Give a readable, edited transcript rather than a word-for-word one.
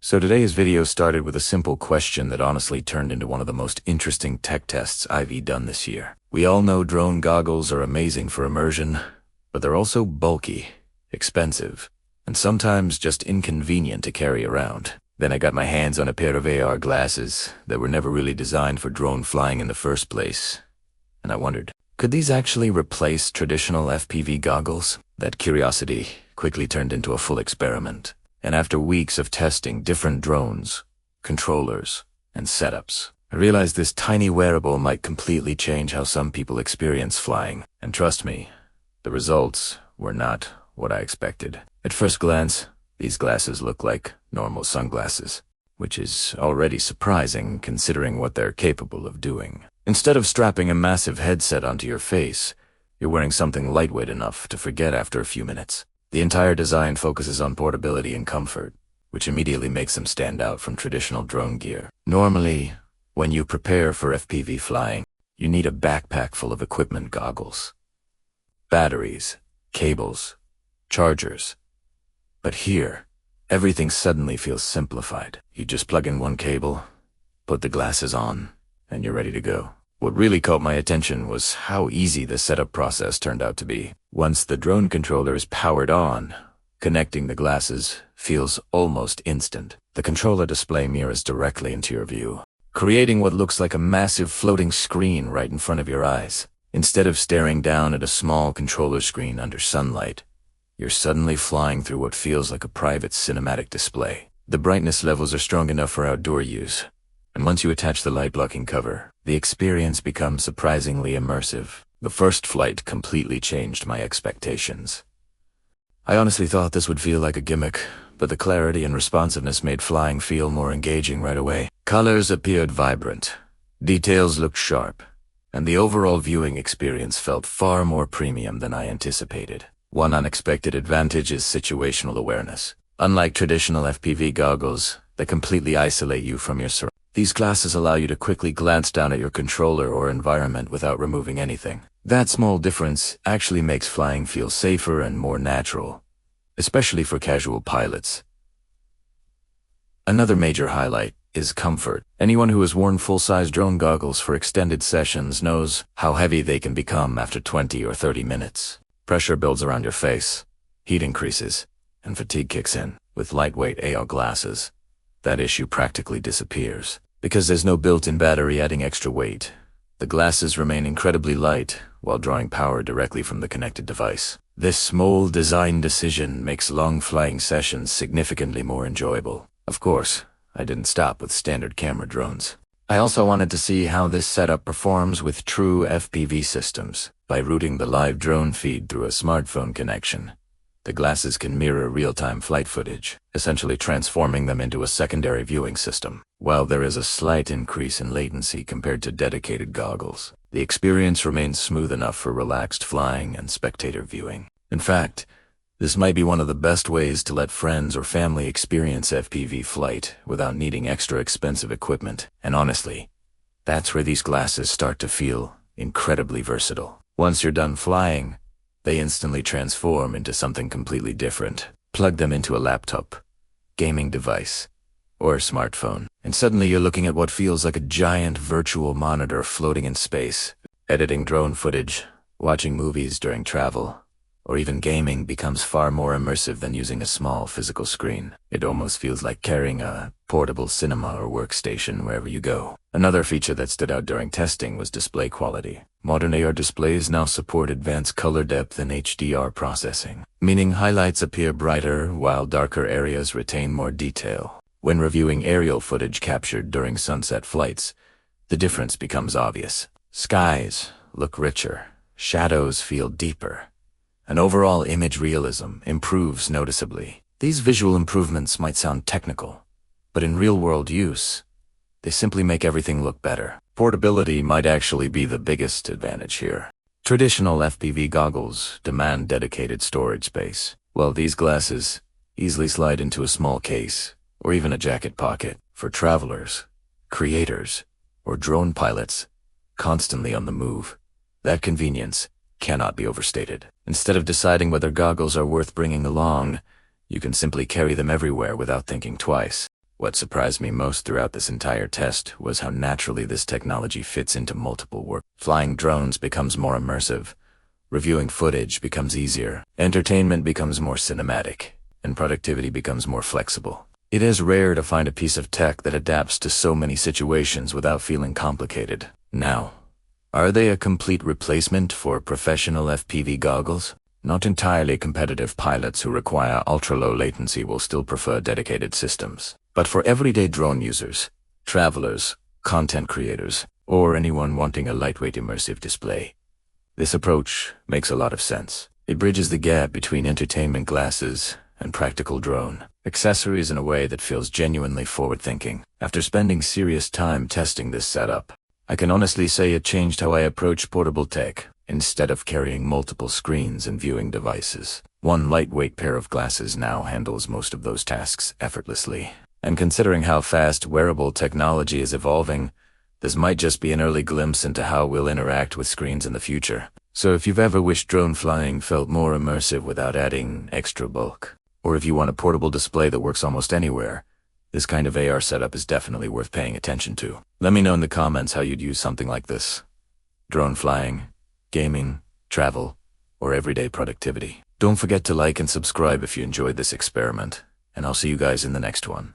So today's video started with a simple question that honestly turned into one of the most interesting tech tests I've done this year. We all know drone goggles are amazing for immersion, but they're also bulky, expensive, and sometimes just inconvenient to carry around. Then I got my hands on a pair of AR glasses that were never really designed for drone flying in the first place. And I wondered, could these actually replace traditional FPV goggles? That curiosity quickly turned into a full experiment. And after weeks of testing different drones, controllers, and setups, I realized this tiny wearable might completely change how some people experience flying. And trust me, the results were not what I expected. At first glance, these glasses look like normal sunglasses, which is already surprising considering what they're capable of doing. Instead of strapping a massive headset onto your face, you're wearing something lightweight enough to forget after a few minutes. The entire design focuses on portability and comfort, which immediately makes them stand out from traditional drone gear. Normally, when you prepare for FPV flying, you need a backpack full of equipment: goggles, batteries, cables, chargers. But here, everything suddenly feels simplified. You just plug in one cable, put the glasses on, and you're ready to go. What really caught my attention was how easy the setup process turned out to be. Once the drone controller is powered on, connecting the glasses feels almost instant. The controller display mirrors directly into your view, creating what looks like a massive floating screen right in front of your eyes. Instead of staring down at a small controller screen under sunlight, you're suddenly flying through what feels like a private cinematic display. The brightness levels are strong enough for outdoor use, and once you attach the light-blocking cover, the experience becomes surprisingly immersive. The first flight completely changed my expectations. I honestly thought this would feel like a gimmick, but the clarity and responsiveness made flying feel more engaging right away. Colors appeared vibrant, details looked sharp, and the overall viewing experience felt far more premium than I anticipated. One unexpected advantage is situational awareness. Unlike traditional FPV goggles that completely isolate you from your surroundings, these glasses allow you to quickly glance down at your controller or environment without removing anything. That small difference actually makes flying feel safer and more natural, especially for casual pilots. Another major highlight is comfort. Anyone who has worn full-size drone goggles for extended sessions knows how heavy they can become after 20 or 30 minutes. Pressure builds around your face, heat increases, and fatigue kicks in. With lightweight AR glasses, that issue practically disappears. Because there's no built-in battery adding extra weight, the glasses remain incredibly light while drawing power directly from the connected device. This small design decision makes long flying sessions significantly more enjoyable. Of course, I didn't stop with standard camera drones. I also wanted to see how this setup performs with true FPV systems. By routing the live drone feed through a smartphone connection, the glasses can mirror real-time flight footage, essentially transforming them into a secondary viewing system. While there is a slight increase in latency compared to dedicated goggles, the experience remains smooth enough for relaxed flying and spectator viewing. In fact, this might be one of the best ways to let friends or family experience FPV flight without needing extra expensive equipment. And honestly, that's where these glasses start to feel incredibly versatile. Once you're done flying, they instantly transform into something completely different. Plug them into a laptop, gaming device, or a smartphone, and suddenly you're looking at what feels like a giant virtual monitor floating in space. Editing drone footage, watching movies during travel, or even gaming becomes far more immersive than using a small physical screen. It almost feels like carrying a portable cinema or workstation wherever you go. Another feature that stood out during testing was display quality. Modern AR displays now support advanced color depth and HDR processing, meaning highlights appear brighter while darker areas retain more detail. When reviewing aerial footage captured during sunset flights, the difference becomes obvious. Skies look richer, shadows feel deeper, and overall image realism improves noticeably. These visual improvements might sound technical, but in real-world use, they simply make everything look better. Portability might actually be the biggest advantage here. Traditional FPV goggles demand dedicated storage space, while these glasses easily slide into a small case or even a jacket pocket. For travelers, creators, or drone pilots constantly on the move, that convenience cannot be overstated. Instead of deciding whether goggles are worth bringing along, you can simply carry them everywhere without thinking twice. What surprised me most throughout this entire test was how naturally this technology fits into multiple work. Flying drones becomes more immersive, reviewing footage becomes easier, entertainment becomes more cinematic, and productivity becomes more flexible. It is rare to find a piece of tech that adapts to so many situations without feeling complicated. Now, are they a complete replacement for professional FPV goggles? Not entirely. Competitive pilots who require ultra-low latency will still prefer dedicated systems. But for everyday drone users, travelers, content creators, or anyone wanting a lightweight immersive display, this approach makes a lot of sense. It bridges the gap between entertainment glasses and practical drone accessories in a way that feels genuinely forward-thinking. After spending serious time testing this setup, I can honestly say it changed how I approach portable tech. Instead of carrying multiple screens and viewing devices, one lightweight pair of glasses now handles most of those tasks effortlessly. And considering how fast wearable technology is evolving, this might just be an early glimpse into how we'll interact with screens in the future. So if you've ever wished drone flying felt more immersive without adding extra bulk, or if you want a portable display that works almost anywhere, this kind of AR setup is definitely worth paying attention to. Let me know in the comments how you'd use something like this. Drone flying, gaming, travel, or everyday productivity. Don't forget to like and subscribe if you enjoyed this experiment, and I'll see you guys in the next one.